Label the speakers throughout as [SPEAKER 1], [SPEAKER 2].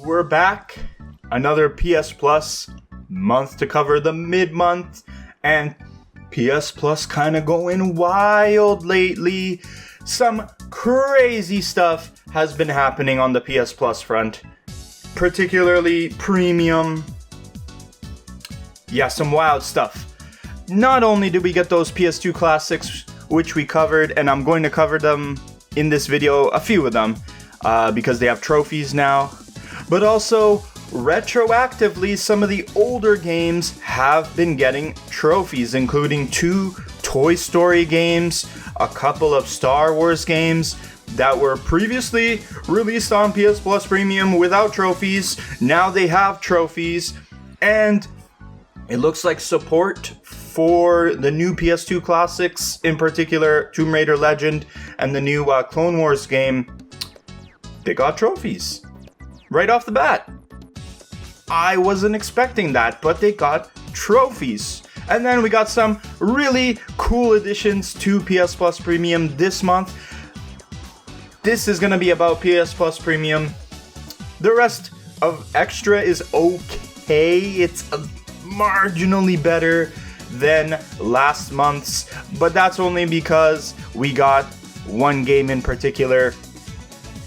[SPEAKER 1] We're back. Another PS Plus month to cover the mid-month. And PS Plus kind of going wild lately. Some crazy stuff has been happening on the PS Plus front. Particularly premium. Yeah, some wild stuff. Not only did we get those PS2 classics, which we covered, and I'm going to cover them in this video, a few of them, because they have trophies now. But also, retroactively, some of the older games have been getting trophies, including 2 Toy Story games, a couple of Star Wars games that were previously released on PS Plus Premium without trophies. Now they have trophies, and it looks like support for the new PS2 classics, in particular Tomb Raider Legend and the new Clone Wars game, they got trophies. Right off the bat. I wasn't expecting that, but they got trophies. And then we got some really cool additions to PS Plus Premium this month. This is going to be about PS Plus Premium. The rest of Extra is okay. It's marginally better than last month's, but that's only because we got one game in particular,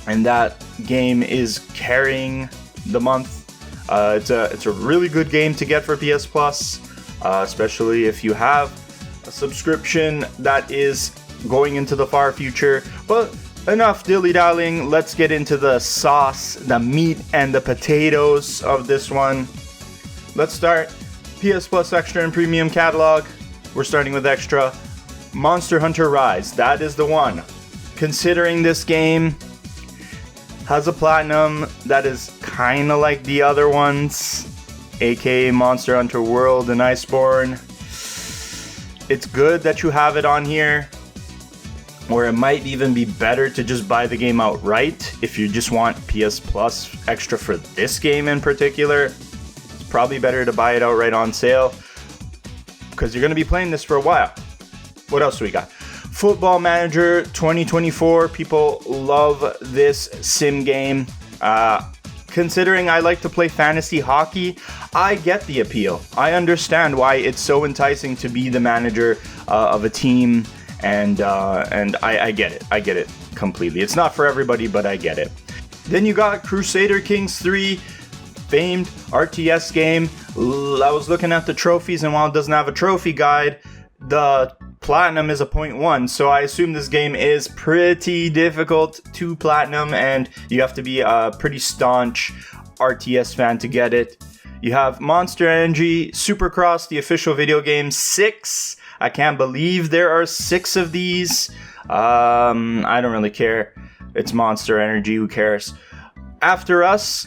[SPEAKER 1] and that game is carrying the month. It's a really good game to get for PS Plus, especially if you have a subscription that is going into the far future. But enough dilly-dallying, let's get into the sauce, the meat and the potatoes of this one. Let's start PS Plus Extra and Premium catalog. We're starting with Extra. Monster Hunter Rise, that is the one. Considering this game has a platinum that is kind of like the other ones, aka Monster Hunter World and Iceborne. It's good that you have it on here, or it might even be better to just buy the game outright if you just want PS Plus Extra for this game in particular. It's probably better to buy it outright on sale, because you're going to be playing this for a while. What else do we got? Football Manager 2024. People love this sim game. Considering I like to play fantasy hockey, I get the appeal. I understand why it's so enticing to be the manager of a team, and I get it. I get it completely. It's not for everybody, but I get it. Then you got Crusader Kings 3, famed RTS game. I was looking at the trophies, and while it doesn't have a trophy guide, the Platinum is a 0.1, so I assume this game is pretty difficult to platinum, and you have to be a pretty staunch RTS fan to get it. You have Monster Energy Supercross, the official video game, 6. I can't believe there are 6 of these. I don't really care. It's Monster Energy, who cares? After Us.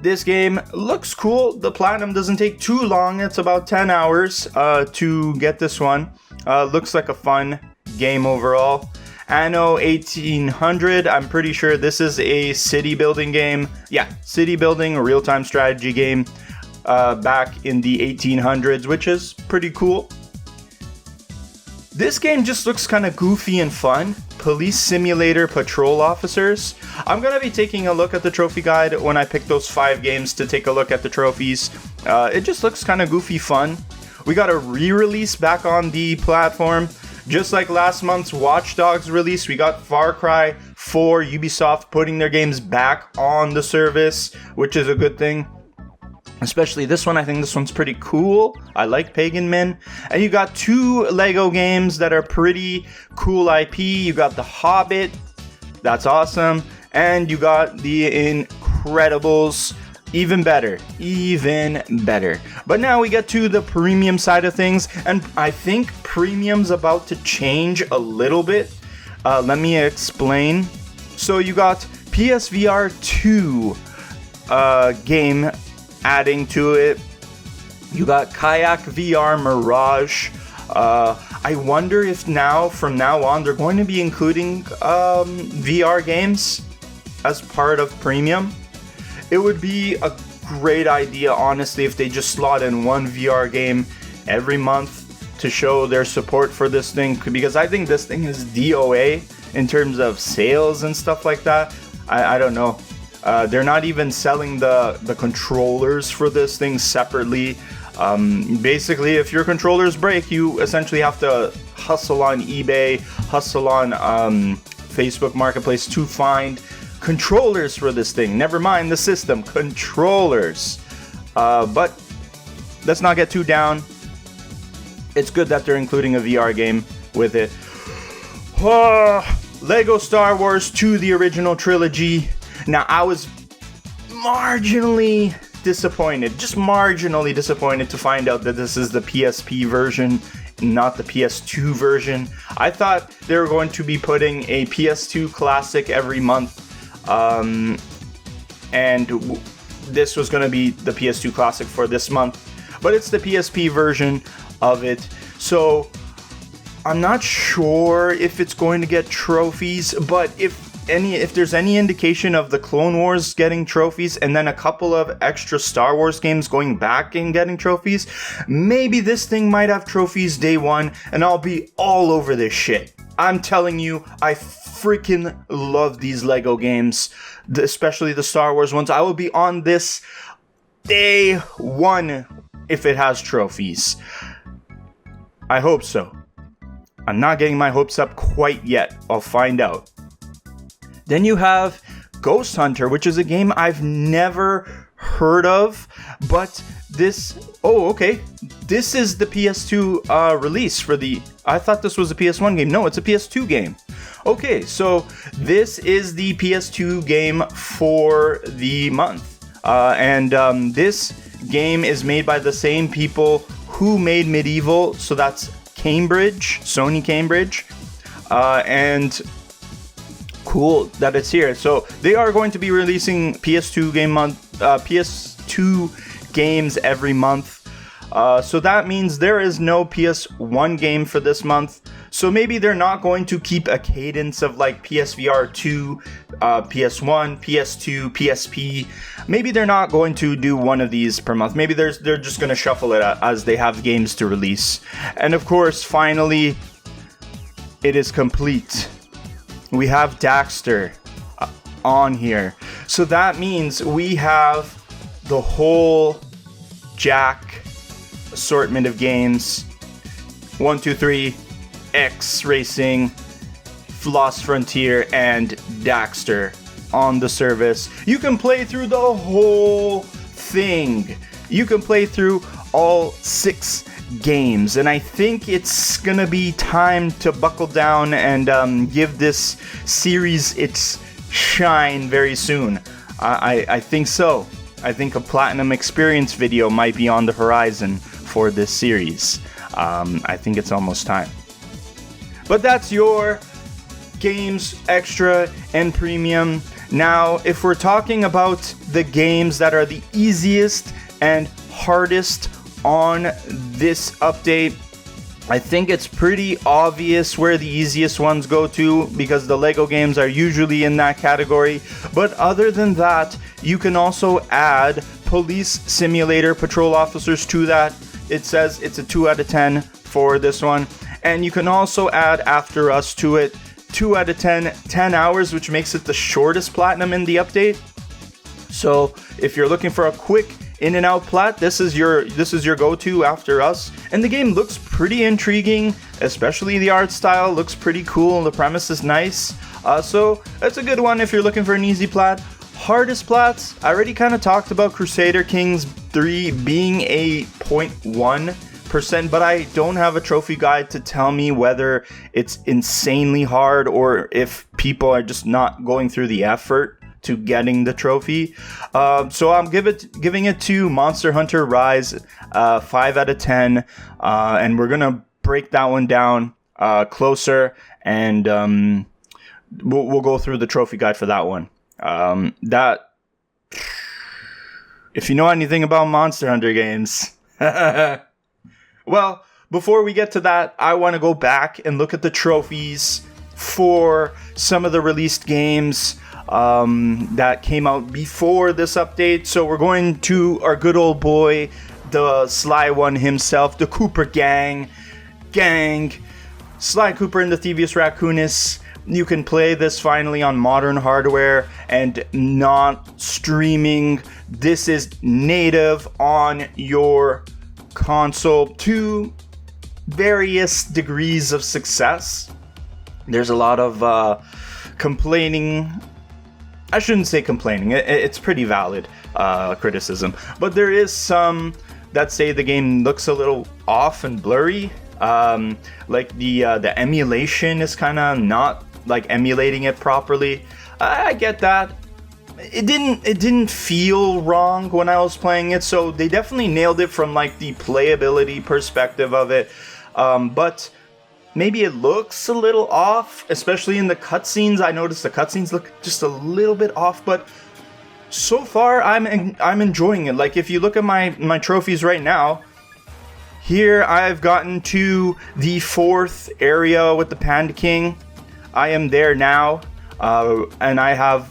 [SPEAKER 1] This game looks cool. The platinum doesn't take too long. It's about 10 hours to get this one. Looks like a fun game overall. Anno 1800, I'm pretty sure this is a city building game. Yeah, city building, a real-time strategy game back in the 1800s, which is pretty cool. This game just looks kind of goofy and fun. Police Simulator Patrol Officers. I'm going to be taking a look at the trophy guide when I pick those 5 games to take a look at the trophies. It just looks kind of goofy fun. We got a re-release back on the platform. Just like last month's Watch Dogs release, we got Far Cry 4, Ubisoft putting their games back on the service, which is a good thing. Especially this one. I think this one's pretty cool. I like Pagan Min. And you got 2 Lego games that are pretty cool IP. You got The Hobbit. That's awesome. And you got The Incredibles. Even better. Even better. But now we get to the premium side of things. And I think premium's about to change a little bit. Let me explain. So you got PSVR 2 game adding to it. You got Kayak VR Mirage. I wonder if from now on, they're going to be including VR games as part of premium. It would be a great idea, honestly, if they just slot in one VR game every month to show their support for this thing, because I think this thing is DOA in terms of sales and stuff like that. I don't know. They're not even selling the controllers for this thing separately. Basically, if your controllers break, you essentially have to hustle on eBay, hustle on Facebook Marketplace to find controllers for this thing. Never mind the system, controllers. But let's not get too down. It's good that they're including a VR game with it. Lego Star Wars 2, the original trilogy. Now, I was marginally disappointed, just marginally disappointed to find out that this is the PSP version, not the PS2 version. I thought they were going to be putting a PS2 Classic every month, and this was going to be the PS2 Classic for this month, but it's the PSP version of it. So I'm not sure if it's going to get trophies, but if there's any indication of the Clone Wars getting trophies and then a couple of extra Star Wars games going back and getting trophies, maybe this thing might have trophies day one and I'll be all over this shit. I'm telling you, I freaking love these Lego games, especially the Star Wars ones. I will be on this day one if it has trophies. I hope so. I'm not getting my hopes up quite yet. I'll find out. Then you have Ghost Hunter, which is a game I've never heard of, but this... Oh, okay. This is the PS2 release for the... I thought this was a PS1 game. No, it's a PS2 game. Okay, so this is the PS2 game for the month. And this game is made by the same people who made Medieval, so that's Cambridge, Sony Cambridge. And... cool that it's here. So they are going to be releasing PS2 games every month. So that means there is no PS1 game for this month. So maybe they're not going to keep a cadence of like PSVR 2, PS1, PS2, PSP. Maybe they're not going to do one of these per month. Maybe they're just going to shuffle it as they have games to release. And of course, finally, it is complete. We have Daxter on here. So that means we have the whole Jack assortment of games. 1, 2, 3, X Racing, Lost Frontier, and Daxter on the service. You can play through the whole thing. You can play through all 6 games, and I think it's gonna be time to buckle down and give this series its shine very soon. I think so. I think a Platinum XPerience video might be on the horizon for this series. I think it's almost time. But that's your games extra and premium. Now, if we're talking about the games that are the easiest and hardest on this update, I think it's pretty obvious where the easiest ones go to, because the Lego games are usually in that category. But other than that, you can also add Police Simulator Patrol Officers to that. It says it's a 2 out of 10 for this one. And you can also add After Us to it, 2 out of 10, 10 hours, which makes it the shortest Platinum in the update. So if you're looking for a quick in and out plat, this is your go-to After Us. And the game looks pretty intriguing, especially the art style looks pretty cool. The premise is nice. So that's a good one if you're looking for an easy plat. Hardest plats, I already kind of talked about Crusader Kings 3 being a 0.1%, but I don't have a trophy guide to tell me whether it's insanely hard or if people are just not going through the effort to getting the trophy. So I'm giving it to Monster Hunter Rise, 5 out of 10, and we're gonna break that one down closer, and we'll go through the trophy guide for that one. That, if you know anything about Monster Hunter games, well, before we get to that, I want to go back and look at the trophies for some of the released games that came out before this update. So we're going to our good old boy, the Sly One himself, the Cooper Gang. Sly Cooper and the Thievius Raccoonus you can play this finally on modern hardware and not streaming. This is native on your console to various degrees of success. There's a lot of complaining. I shouldn't say complaining. It's pretty valid criticism. But there is some that say the game looks a little off and blurry. Like the emulation is kind of not like emulating it properly. I get that. It didn't feel wrong when I was playing it, so they definitely nailed it from like the playability perspective of it. But maybe it looks a little off, especially in the cutscenes. I noticed the cutscenes look just a little bit off, but so far I'm enjoying it. Like if you look at my trophies right now, here I've gotten to the 4th area with the Panda King. I am there now, and I have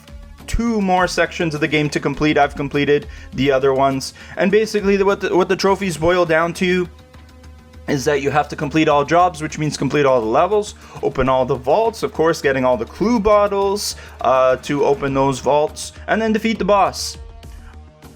[SPEAKER 1] 2 more sections of the game to complete. I've completed the other ones, and basically what the trophies boil down to is that you have to complete all jobs, which means complete all the levels, open all the vaults, of course getting all the clue bottles to open those vaults, and then defeat the boss.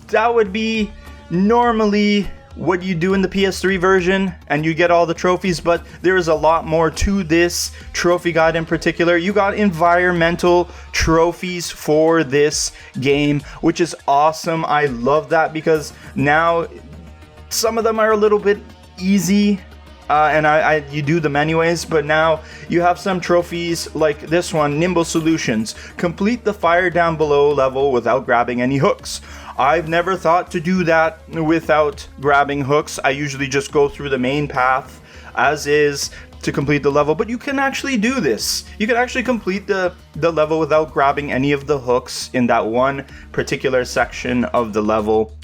[SPEAKER 1] That would be normally what you do in the PS3 version, and you get all the trophies, but there is a lot more to this trophy guide in particular. You got environmental trophies for this game, which is awesome. I love that, because now some of them are a little bit easy, and you do them anyways, but now you have some trophies like this one, Nimble Solutions. Complete the fire down below level without grabbing any hooks. I've never thought to do that without grabbing hooks. I usually just go through the main path as is to complete the level, but you can actually do this. You can actually complete the level without grabbing any of the hooks in that one particular section of the level.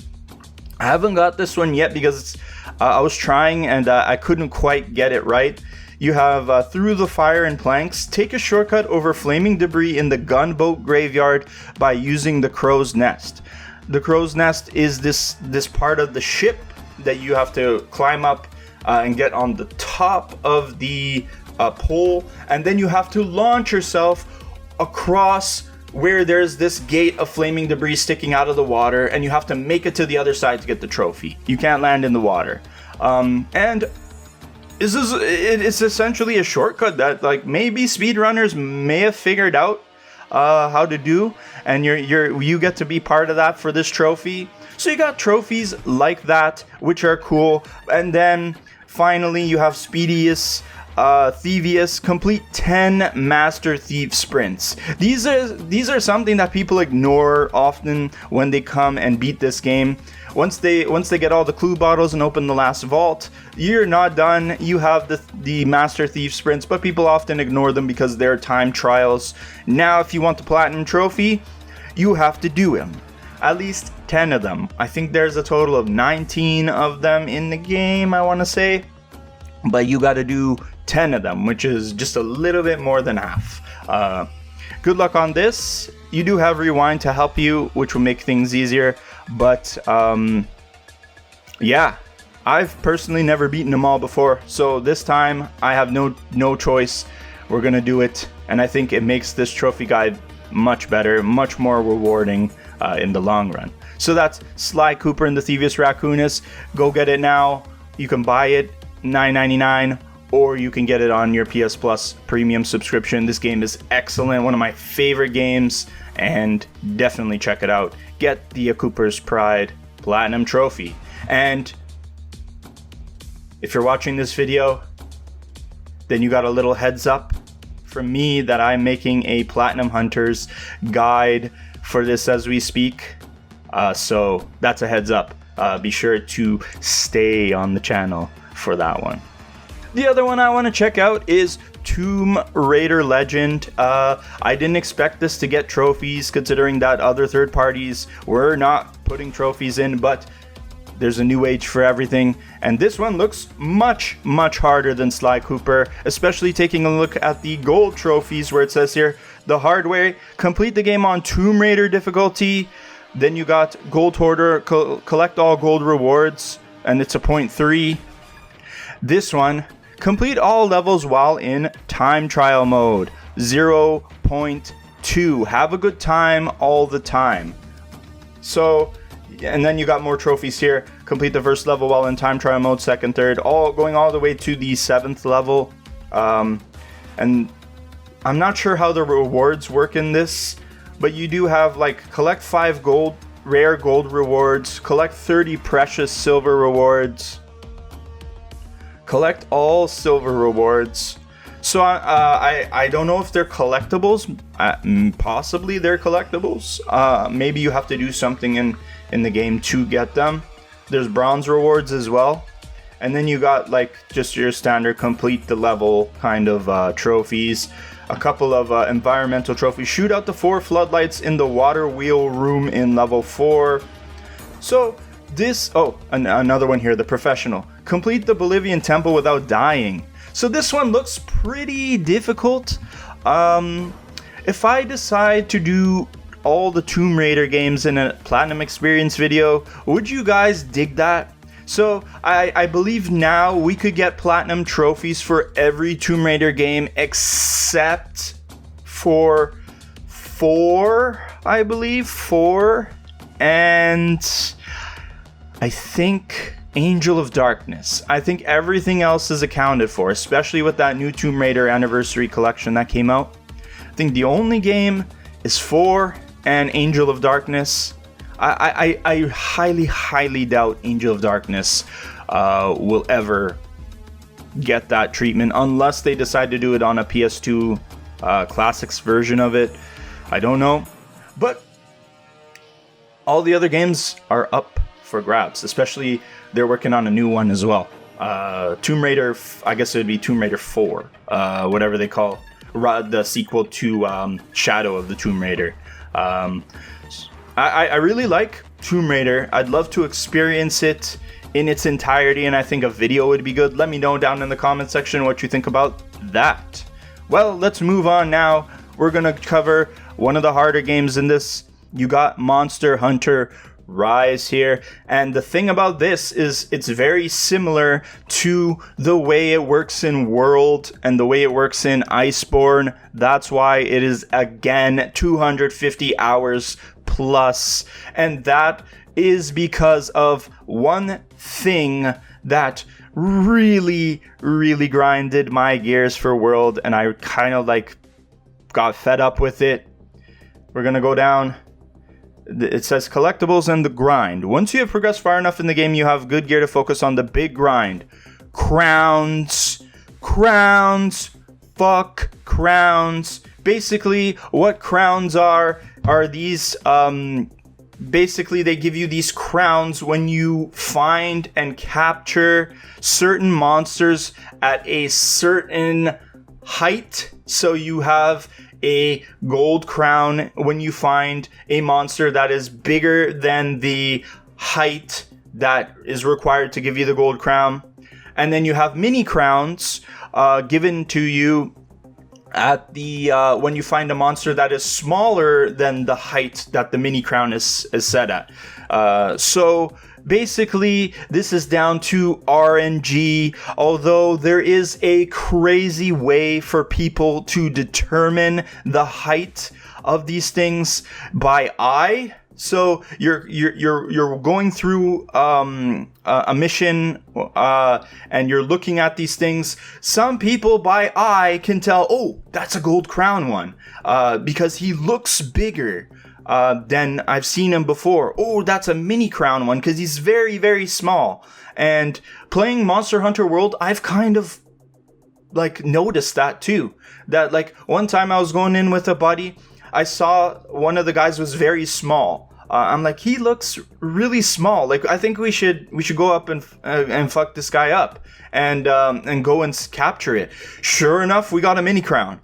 [SPEAKER 1] I haven't got this one yet because I was trying and I couldn't quite get it right. You have through the fire and planks. Take a shortcut over flaming debris in the gunboat graveyard by using the crow's nest. The crow's nest is this part of the ship that you have to climb up and get on the top of the pole, and then you have to launch yourself across where there's this gate of flaming debris sticking out of the water, and you have to make it to the other side to get the trophy. You can't land in the water. And it's essentially a shortcut that like maybe speedrunners may have figured out how to do, and you get to be part of that for this trophy. So you got trophies like that, which are cool. And then finally you have Speedius, Thievius, complete 10 Master Thief sprints. These are something that people ignore often when they come and beat this game. Once they get all the clue bottles and open the last vault, you're not done. You have the Master Thief sprints, but people often ignore them because they're time trials. Now, if you want the Platinum Trophy, you have to do them. At least 10 of them. I think there's a total of 19 of them in the game, I want to say. But you got to do 10 of them, which is just a little bit more than half. Good luck on this. You do have Rewind to help you, which will make things easier. But yeah, I've personally never beaten them all before, so this time I have no choice. We're gonna do it, and I think it makes this trophy guide much better, much more rewarding in the long run. So that's Sly Cooper and the Thievius Raccoonus. Go get it now. You can buy it $9.99, or you can get it on your PS Plus premium subscription. This game is excellent, one of my favorite games, and definitely check it out. Get the Cooper's Pride Platinum Trophy. And if you're watching this video, then you got a little heads up from me that I'm making a Platinum Hunters guide for this as we speak. So that's a heads up. Be sure to stay on the channel for that one. The other one I want to check out is Tomb Raider Legend. I didn't expect this to get trophies, considering that other third parties were not putting trophies in, but there's a new age for everything, and this one looks much harder than Sly Cooper, especially taking a look at the gold trophies, where it says here, the hard way, complete the game on Tomb Raider difficulty. Then you got Gold Hoarder, collect all gold rewards, and it's a 0.3. This one, complete all levels while in time trial mode. 0.2. Have a good time all the time. So, and then you got more trophies here. Complete the first level while in time trial mode, second, third, all going all the way to the 7th level. And I'm not sure how the rewards work in this, but you do have like collect 5 rare gold rewards, collect 30 precious silver rewards, collect all silver rewards. So I don't know if they're collectibles. Possibly they're collectibles. Maybe you have to do something in the game to get them. There's bronze rewards as well. And then you got like just your standard complete the level kind of trophies. A couple of environmental trophies. Shoot out the 4 floodlights in the water wheel room in level 4. So this, another one here, the professional. Complete the Bolivian temple without dying. So this one looks pretty difficult. If I decide to do all the Tomb Raider games in a Platinum XPerience video, would you guys dig that? So I believe now we could get Platinum trophies for every Tomb Raider game except for 4, I believe. 4 and I think Angel of Darkness. I think everything else is accounted for, especially with that new Tomb Raider Anniversary Collection that came out. I think the only game is 4 and Angel of Darkness. I highly doubt Angel of Darkness will ever get that treatment unless they decide to do it on a PS2 Classics version of it. I don't know. But all the other games are up for grabs, especially they're working on a new one as well. Tomb Raider, I guess it would be Tomb Raider 4, whatever they call the sequel to Shadow of the Tomb Raider. I really like Tomb Raider. I'd love to experience it in its entirety, and I think a video would be good. Let me know down in the comment section what you think about that. Well, let's move on now. We're gonna cover one of the harder games in this. You got Monster Hunter Rise here, and the thing about this is it's very similar to the way it works in World and the way it works in Iceborne. That's why it is again 250 hours plus, and that is because of one thing that really grinded my gears for World, and I kind of like got fed up with it. We're gonna go down. It says collectibles and the grind. Once you have progressed far enough in the game, you have good gear to focus on the big grind. Crowns. Fuck crowns. Basically, what crowns are these, basically they give you these crowns when you find and capture certain monsters at a certain height. So you have a gold crown when you find a monster that is bigger than the height that is required to give you the gold crown. And then you have mini crowns given to you at the when you find a monster that is smaller than the height that the mini crown is set at. So basically, this is down to RNG, although there is a crazy way for people to determine the height of these things by eye. So you're going through a mission and you're looking at these things. Some people by eye can tell, oh, that's a gold crown one because he looks bigger than I've seen him before. Oh, that's a mini crown one because he's very small. And playing Monster Hunter World, I've kind of like noticed that too. That like one time I was going in with a buddy, I saw one of the guys was very small. I'm like, he looks really small. Like, I think we should go up and fuck this guy up and go and capture it. Sure enough, we got a mini crown.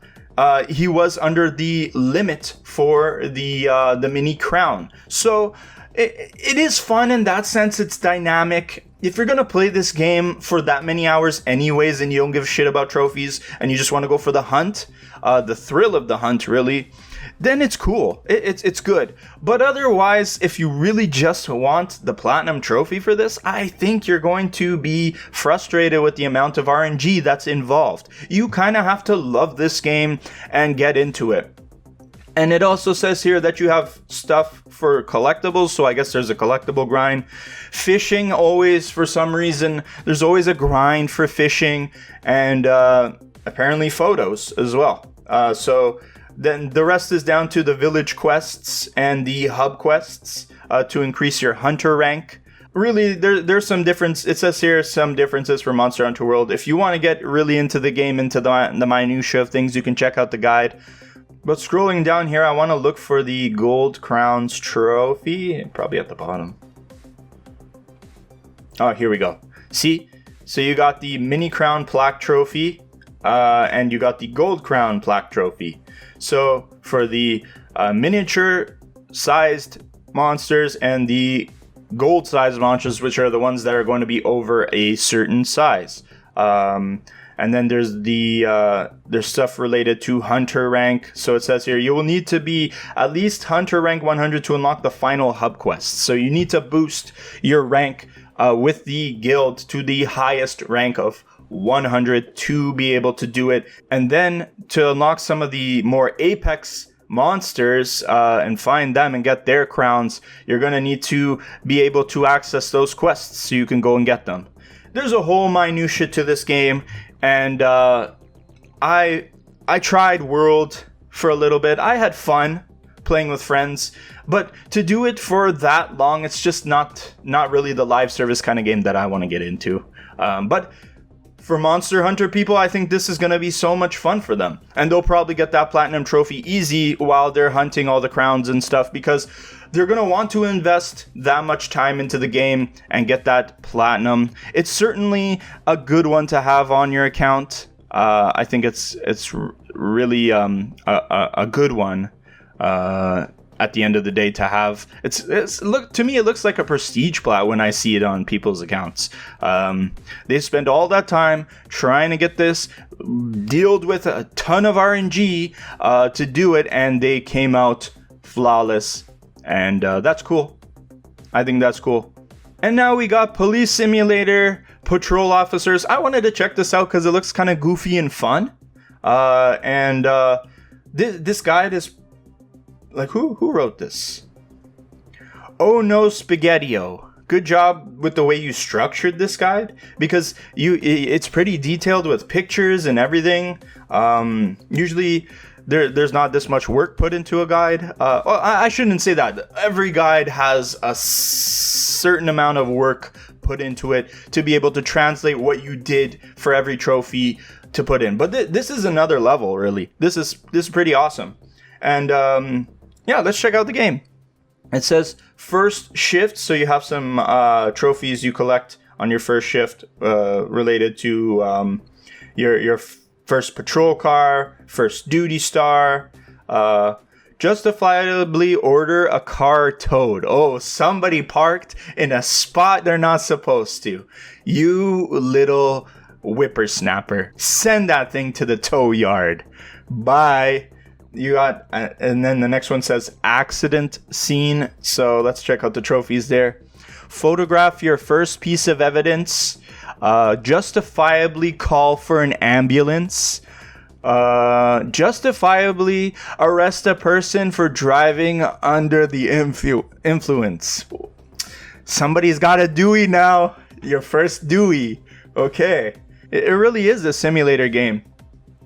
[SPEAKER 1] He was under the limit for the mini crown. So it is fun in that sense. It's dynamic. If you're gonna play this game for that many hours anyways, and you don't give a shit about trophies, and you just want to go for the hunt, the thrill of the hunt, really, then it's cool. It's good. But otherwise, if you really just want the platinum trophy for this, I think you're going to be frustrated with the amount of RNG that's involved. You kind of have to love this game and get into it. And it also says here that you have stuff for collectibles, so I guess there's a collectible grind. Fishing, always, for some reason, there's always a grind for fishing, and apparently photos as well. So then the rest is down to the village quests and the hub quests to increase your hunter rank. Really, there's some difference. It says here some differences for Monster Hunter World. If you want to get really into the game, into the minutia of things, you can check out the guide. But scrolling down here, I want to look for the Gold Crowns trophy. Probably at the bottom. Oh, here we go. See? So you got the Mini Crown Plaque trophy, and you got the Gold Crown Plaque trophy. So for the miniature-sized monsters and the gold-sized monsters, which are the ones that are going to be over a certain size. And then there's stuff related to hunter rank. So it says here, you will need to be at least hunter rank 100 to unlock the final hub quest. So you need to boost your rank with the guild to the highest rank of 100 to be able to do it. And then to unlock some of the more apex monsters and find them and get their crowns, you're going to need to be able to access those quests so you can go and get them. There's a whole minutia to this game. And I tried World for a little bit. I had fun playing with friends, but to do it for that long, it's just not really the live service kind of game that I want to get into. But for Monster Hunter people, I think this is going to be so much fun for them. And they'll probably get that platinum trophy easy while they're hunting all the crowns and stuff, because they're going to want to invest that much time into the game and get that platinum. It's certainly a good one to have on your account. I think it's really a good one at the end of the day to have. To me, it looks like a prestige plat when I see it on people's accounts. They spend all that time trying to get this, dealt with a ton of RNG to do it, and they came out flawless. And that's cool. I think that's cool. And now we got Police Simulator, Patrol Officers. I wanted to check this out because it looks kind of goofy and fun. This guide is... Like, who wrote this? Oh No Spaghettio. Good job with the way you structured this guide, because it's pretty detailed with pictures and everything. Usually... There's not this much work put into a guide. I shouldn't say that. Every guide has a certain amount of work put into it to be able to translate what you did for every trophy to put in. But this is another level, really. This is pretty awesome. And yeah, let's check out the game. It says first shift, so you have some trophies you collect on your first shift related to your first patrol car, first duty star, justifiably order a car towed. Oh, somebody parked in a spot they're not supposed to. You little whippersnapper. Send that thing to the tow yard. Bye. You got, and then the next one says accident scene. So let's check out the trophies there. Photograph your first piece of evidence. Justifiably call for an ambulance. Justifiably arrest a person for driving under the influence. Somebody's got a Dewey now. Your first Dewey. Okay. It really is a simulator game.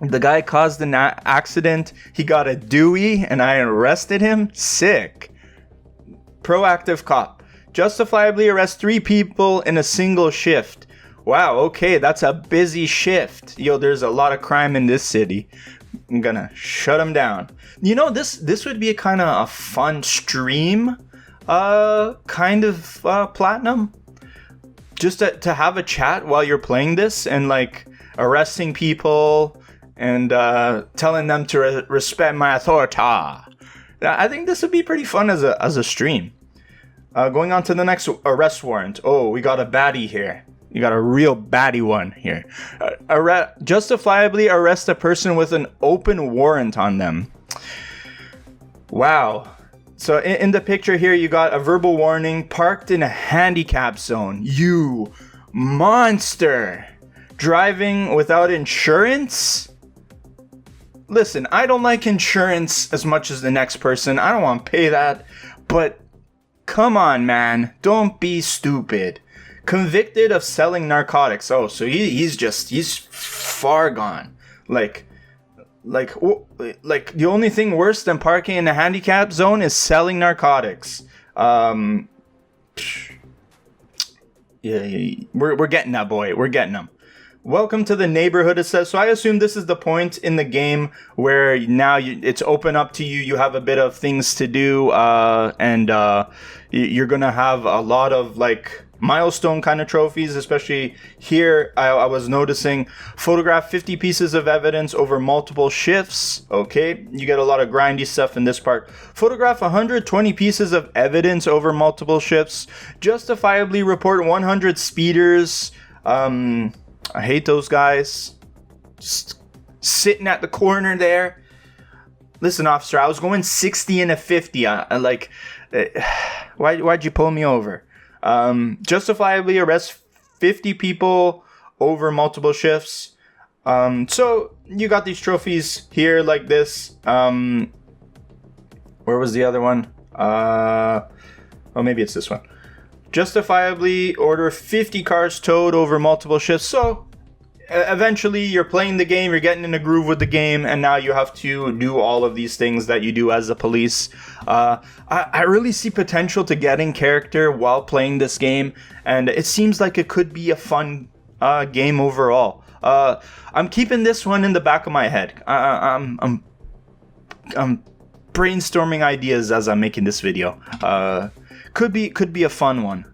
[SPEAKER 1] The guy caused an accident. He got a Dewey and I arrested him. Sick. Proactive cop. Justifiably arrest 3 people in a single shift. Wow, okay, that's a busy shift. Yo, there's a lot of crime in this city. I'm gonna shut them down. You know, this would be a kind of a fun stream, kind of platinum. Just to have a chat while you're playing this and like arresting people and telling them to respect my authority. I think this would be pretty fun as a stream. Going on to the next arrest warrant. Oh, we got a baddie here. You got a real baddie one here. Justifiably arrest a person with an open warrant on them. Wow. So in the picture here, you got a verbal warning, parked in a handicap zone. You monster. Driving without insurance? Listen, I don't like insurance as much as the next person. I don't want to pay that. But come on, man. Don't be stupid. Convicted of selling narcotics. Oh, so he's far gone. Like the only thing worse than parking in a handicap zone is selling narcotics. Yeah, we're getting that, boy. We're getting them. Welcome to the neighborhood, it says. So I assume this is the point in the game where now it's open up to you. You have a bit of things to do, and you're gonna have a lot of like milestone kind of trophies, especially here. I was noticing photograph 50 pieces of evidence over multiple shifts. Okay, you get a lot of grindy stuff in this part. Photograph 120 pieces of evidence over multiple shifts. Justifiably report 100 speeders. I hate those guys. Just sitting at the corner there. Listen, officer, I was going 60 and a 50. Why'd you pull me over? Justifiably arrest 50 people over multiple shifts. So you got these trophies here like this. Where was the other one? Oh, maybe it's this one. Justifiably order 50 cars towed over multiple shifts. So eventually you're playing the game, you're getting in a groove with the game, and now you have to do all of these things that you do as the police. I really see potential to getting character while playing this game, and it seems like it could be a fun game overall. I'm keeping this one in the back of my head. I'm brainstorming ideas as I'm making this video. Could be a fun one.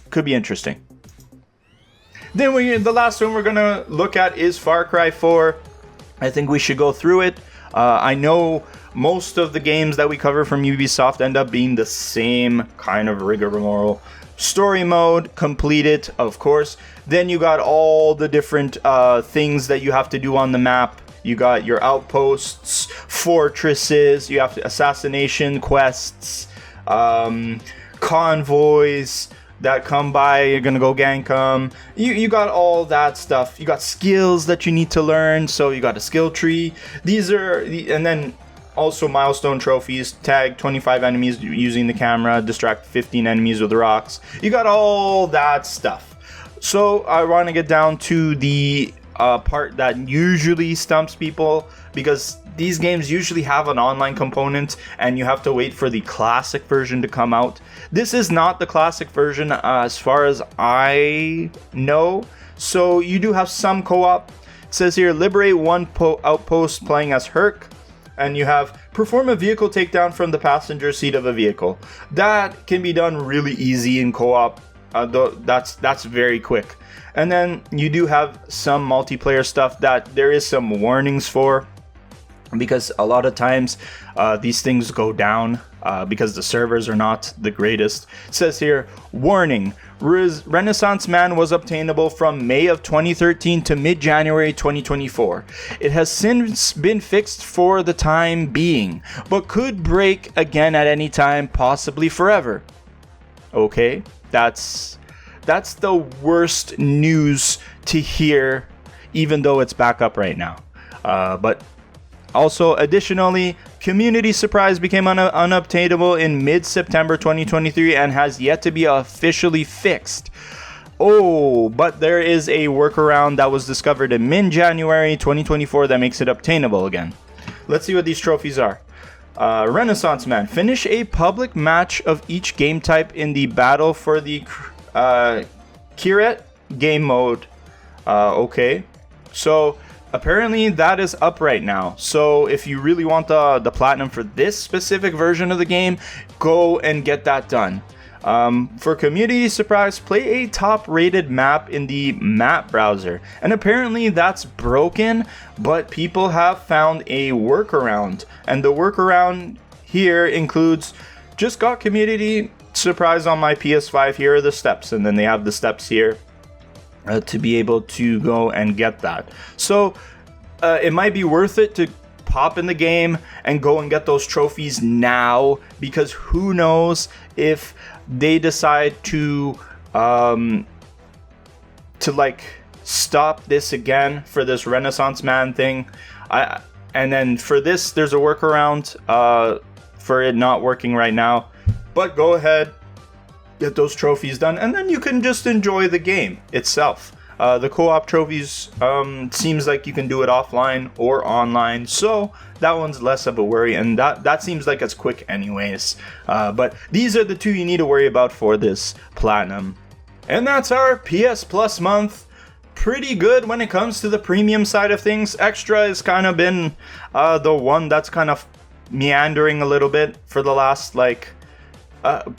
[SPEAKER 1] Could be interesting. Then the last one we're gonna look at is Far Cry 4. I think we should go through it. I know most of the games that we cover from Ubisoft end up being the same kind of rigmarole. Story mode, complete it, of course. Then you got all the different things that you have to do on the map. You got your outposts, fortresses, you have assassination quests, convoys that come by, you're gonna go gank them. You got all that stuff. You got skills that you need to learn, so you got a skill tree. And then also milestone trophies. Tag 25 enemies using the camera, distract 15 enemies with rocks. You got all that stuff. So I want to get down to the part that usually stumps people, because these games usually have an online component and you have to wait for the classic version to come out. This is not the classic version as far as I know, so you do have some co-op. It says here, liberate one outpost playing as Herc, and you have perform a vehicle takedown from the passenger seat of a vehicle. That can be done really easy in co-op. That's very quick. And then you do have some multiplayer stuff that there is some warnings for, because a lot of times these things go down because the servers are not the greatest. It says here, warning, Renaissance Man was obtainable from May of 2013 to mid-January 2024. It has since been fixed for the time being, but could break again at any time, possibly forever. Okay, that's the worst news to hear, even though it's back up right now. But also, additionally, Community Surprise became unobtainable in mid-September 2023 and has yet to be officially fixed. Oh, but there is a workaround that was discovered in mid-January 2024 that makes it obtainable again. Let's see what these trophies are. Renaissance Man. Finish a public match of each game type in the battle for the Kiret game mode. Okay. So apparently that is up right now. So if you really want the platinum for this specific version of the game, go and get that done. For Community Surprise, play a top rated map in the map browser. And apparently that's broken, but people have found a workaround. And the workaround here includes just got community surprise on my PS5. Here are the steps, and then they have the steps here to be able to go and get that. So it might be worth it to pop in the game and go and get those trophies now, because who knows if they decide to like stop this again for this Renaissance Man thing. And then for this, there's a workaround for it not working right now. But go ahead, get those trophies done, and then you can just enjoy the game itself. The co-op trophies seems like you can do it offline or online, so that one's less of a worry, and that seems like it's quick anyways. But these are the two you need to worry about for this Platinum. And that's our PS Plus month. Pretty good when it comes to the premium side of things. Extra has kind of been the one that's kind of meandering a little bit for the last, like,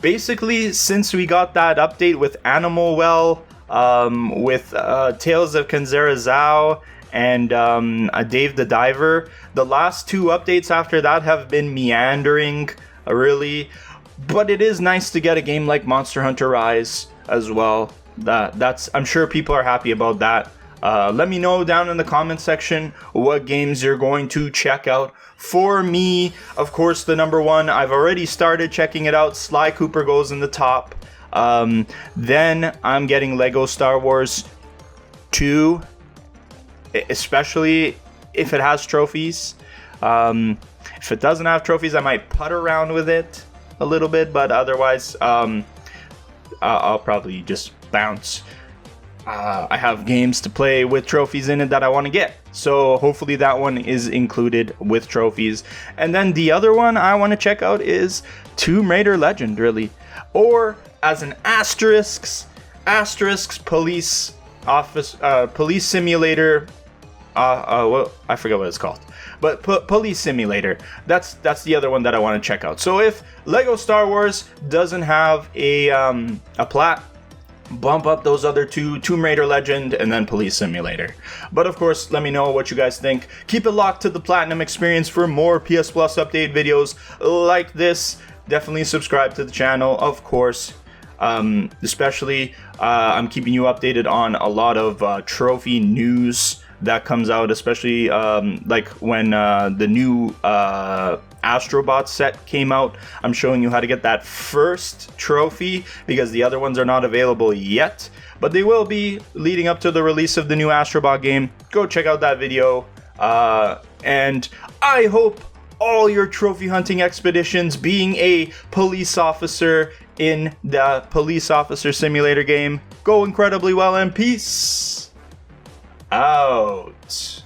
[SPEAKER 1] basically since we got that update with Animal Well, with Tales of Kanzera Zhao and Dave the Diver. The last two updates after that have been meandering, really. But it is nice to get a game like Monster Hunter Rise as well. That's I'm sure people are happy about that. Let me know down in the comment section what games you're going to check out. For me, of course, the number one, I've already started checking it out. Sly Cooper goes in the top. Then I'm getting Lego Star Wars 2, especially if it has trophies. If it doesn't have trophies, I might putt around with it a little bit, but otherwise, I'll probably just bounce. I have games to play with trophies in it that I want to get, so hopefully that one is included with trophies. And then the other one I want to check out is Tomb Raider Legend, really, or as an asterisk police simulator. Well, I forget what it's called, but police simulator. That's the other one that I want to check out. So if Lego Star Wars doesn't have a plat, bump up those other two, Tomb Raider Legend and then Police Simulator. But of course, let me know what you guys think. Keep it locked to the Platinum XPerience for more PS Plus update videos like this. Definitely subscribe to the channel, of course. Especially, I'm keeping you updated on a lot of trophy news that comes out, especially like when the new Astrobot set came out. I'm showing you how to get that first trophy because the other ones are not available yet, but they will be leading up to the release of the new Astrobot game. Go check out that video, and I hope all your trophy hunting expeditions, being a police officer in the Police Officer Simulator game, go incredibly well, and peace out.